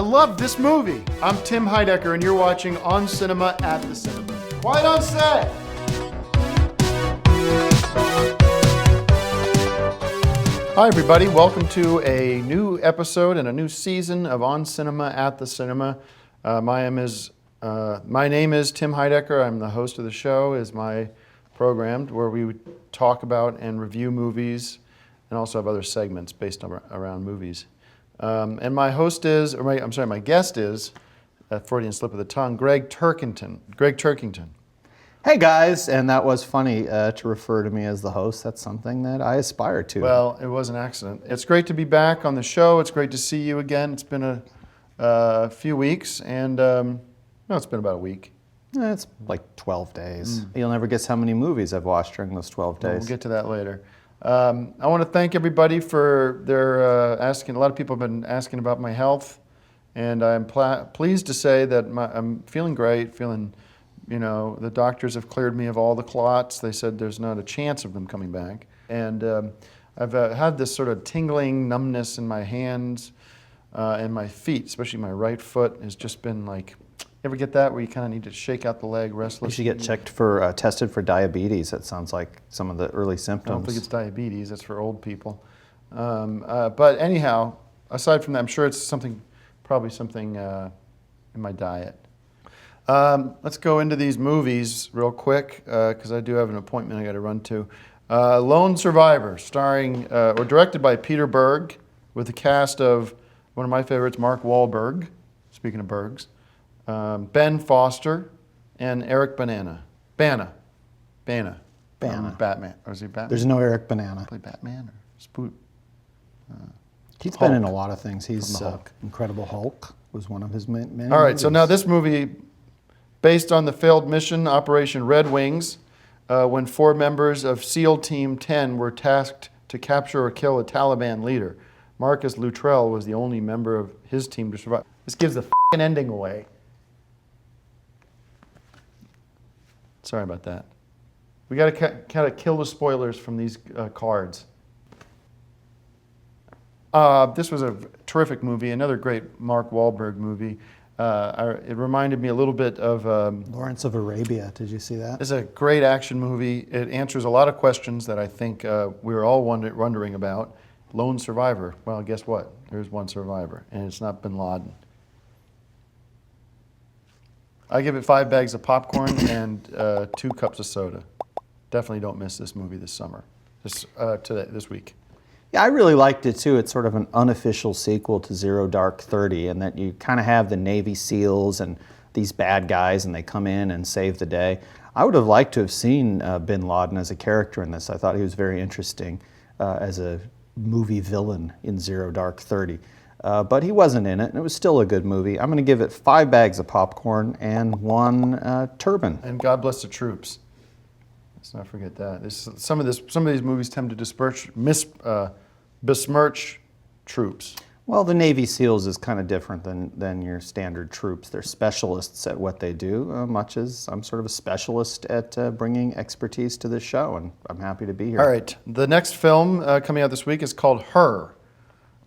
love this movie. I'm Tim Heidecker, and you're watching On Cinema at the Cinema. Quiet on set! Hi, everybody. Welcome to a new episode and a new season of On Cinema at the Cinema. My name is Tim Heidecker. I'm the host of the show. Is my program where we would talk about and review movies, and also have other segments based around movies. And my guest is, Freudian slip of the tongue, Gregg Turkington. Hey guys, and that was funny to refer to me as the host. That's something that I aspire to. Well, it was an accident. It's great to be back on the show. It's great to see you again. It's been a few weeks, and it's been about a week. It's like 12 days. You'll never guess how many movies I've watched during those 12 days. We'll get to that later. I want to thank everybody for their asking. A lot of people have been asking about my health, and I'm pleased to say that I'm feeling great. The doctors have cleared me of all the clots. They said there's not a chance of them coming back. And I've had this sort of tingling numbness in my hands and my feet, especially my right foot has just been like, you ever get that where you kind of need to shake out the leg, restless? You should get tested for diabetes. That sounds like some of the early symptoms. I don't think it's diabetes. That's for old people. But anyhow, aside from that, I'm sure it's probably something in my diet. Let's go into these movies real quick because I do have an appointment I got to run to. Lone Survivor, directed by Peter Berg, with the cast of one of my favorites, Mark Wahlberg. Speaking of Bergs, Ben Foster and Eric Bana. Batman. Or is he Batman? There's no Eric Bana. Play Batman or Spook? He's been in a lot of things. He's Incredible Hulk was one of his many All right, movies. so now this movie, based on the failed mission Operation Red Wings, when 4 members of SEAL Team 10 were tasked to capture or kill a Taliban leader. Marcus Luttrell was the only member of his team to survive. This gives the f***ing ending away. Sorry about that. We got to kind of kill the spoilers from these cards. This was a terrific movie, another great Mark Wahlberg movie. It reminded me a little bit of Lawrence of Arabia. Did you see that? It's a great action movie. It answers a lot of questions that I think we were all wondering about. Lone survivor. Well, guess what? There's one survivor, and it's not Bin Laden. I give it 5 bags of popcorn and 2 cups of soda. Definitely don't miss this movie this summer, this week. Yeah, I really liked it too. It's sort of an unofficial sequel to Zero Dark 30, and that you kind of have the Navy SEALs and these bad guys, and they come in and save the day. I would have liked to have seen Bin Laden as a character in this. I thought he was very interesting as a movie villain in Zero Dark 30. But he wasn't in it, and it was still a good movie. I'm going to give it 5 bags of popcorn and 1 turban. And God bless the troops. Let's not forget that. Some of these movies tend to besmirch troops. Well, the Navy SEALs is kind of different than your standard troops. They're specialists at what they do, much as I'm sort of a specialist at bringing expertise to this show, and I'm happy to be here. All right. The next film coming out this week is called Her.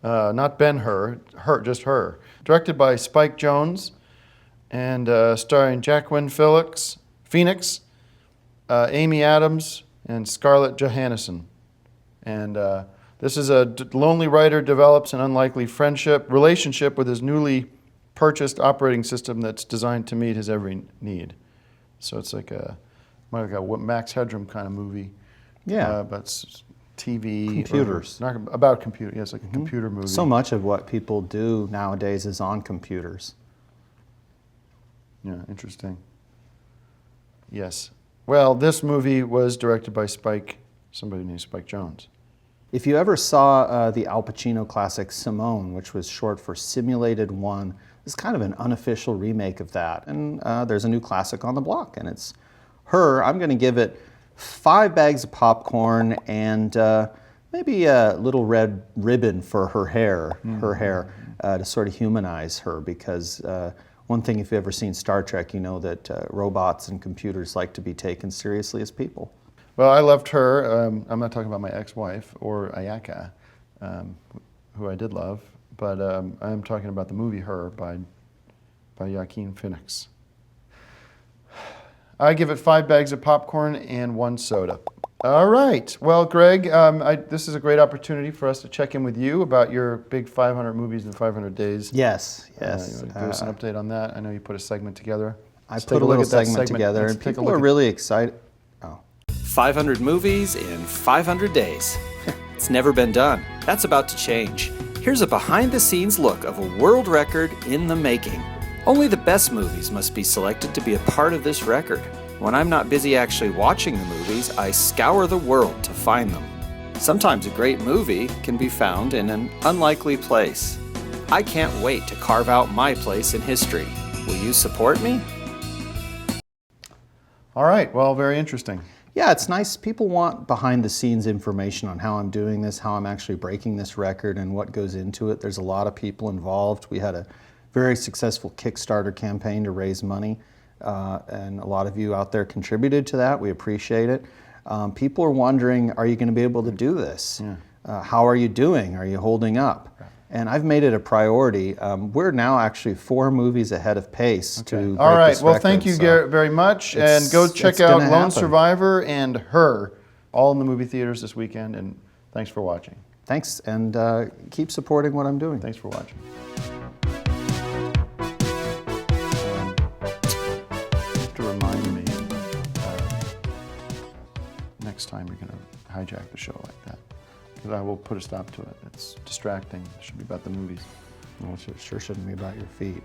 Not Ben-Hur, just Her. Directed by Spike Jonze and starring Joaquin Phoenix, Amy Adams, and Scarlett Johansson. And this is a lonely writer develops an unlikely relationship with his newly purchased operating system that's designed to meet his every need. So it's like a Max Headroom kind of movie. Yeah. But it's TV. Computers. About computer. Yes, like a computer movie. So much of what people do nowadays is on computers. Yeah, interesting. Yes. Well, this movie was directed by somebody named Spike Jonze. If you ever saw the Al Pacino classic Simone, which was short for Simulated One, it's kind of an unofficial remake of that. And there's a new classic on the block, and it's Her. I'm going to give it 5 bags of popcorn and maybe a little red ribbon for her hair, to sort of humanize her, because one thing, if you've ever seen Star Trek, you know that robots and computers like to be taken seriously as people. Well, I loved Her. I'm not talking about my ex-wife or Ayaka, who I did love, but I am talking about the movie Her by Joaquin Phoenix. I give it 5 bags of popcorn and 1 soda. All right. Well, Greg, this is a great opportunity for us to check in with you about your big 500 movies in 500 days. Yes, You yes. want to give us an update on that? I know you put a segment together. I Let's put take a look little at that segment together, Let's and take a people look are at- really excited. Oh. 500 movies in 500 days. It's never been done. That's about to change. Here's a behind-the-scenes look of a world record in the making. Only the best movies must be selected to be a part of this record. When I'm not busy actually watching the movies, I scour the world to find them. Sometimes a great movie can be found in an unlikely place. I can't wait to carve out my place in history. Will you support me? All right. Well, very interesting. Yeah, it's nice. People want behind-the-scenes information on how I'm doing this, how I'm actually breaking this record, and what goes into it. There's a lot of people involved. We had a very successful Kickstarter campaign to raise money, and a lot of you out there contributed to that. We appreciate it. People are wondering, are you going to be able to do this? Yeah. How are you doing? Are you holding up? And I've made it a priority. We're now actually 4 movies ahead of pace to break All right. this Well, record, thank you, so Garrett, very much. And go check it's out gonna Lone happen. Survivor and Her, all in the movie theaters this weekend. And thanks for watching. Thanks, and keep supporting what I'm doing. Thanks for watching. You have to remind me next time you're going to hijack the show like that. Because I will put a stop to it. It's distracting. It should be about the movies. Well, it sure shouldn't be about your feet.